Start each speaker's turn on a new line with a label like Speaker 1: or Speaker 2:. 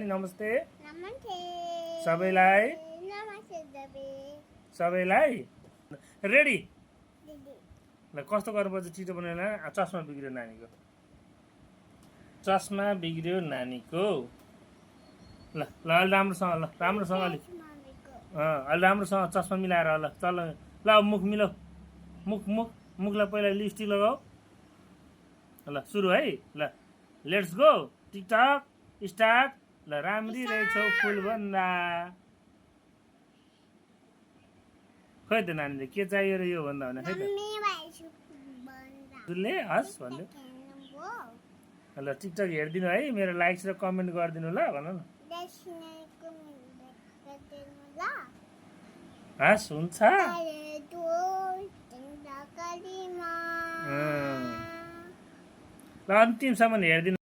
Speaker 1: नमस्ते
Speaker 2: नमस्ते
Speaker 1: सबैलाई
Speaker 2: नमस्ते दबे
Speaker 1: सबैलाई रेडी
Speaker 2: दिदी
Speaker 1: ल कस्तो गर्नुपर्छ छिटो बनाएर चस्मा बिग्रियो नानीको ल ल अलि राम्रोसँग ल राम्रोसँग अलि
Speaker 2: मम्मीको
Speaker 1: अलि राम्रोसँग चस्मा मिलाएर ल चल ल मुख मिलाऊ मुखलाई पहिला लिपस्टिक लगाऊ ल सुरु है ल लेट्स गो टिकटक स्टार्ट ल राम्री रहेछौ फुलभन्दा खै त नानीले के चाहियो र यो भन्दा भने खै त
Speaker 2: मम्मी भाइसु बन्दा
Speaker 1: हजुरले हस् भन्यो ल टिकटक हेरिदिनु है मेरो लाइक्स र कमेन्ट गरिदिनु ल भन न
Speaker 2: दक्षिणको मिल्दैन ल
Speaker 1: हस् हुन्छ
Speaker 2: अरे तो तिम्रो कलिमा
Speaker 1: ल अन्तिमसम्म हेरिदिनु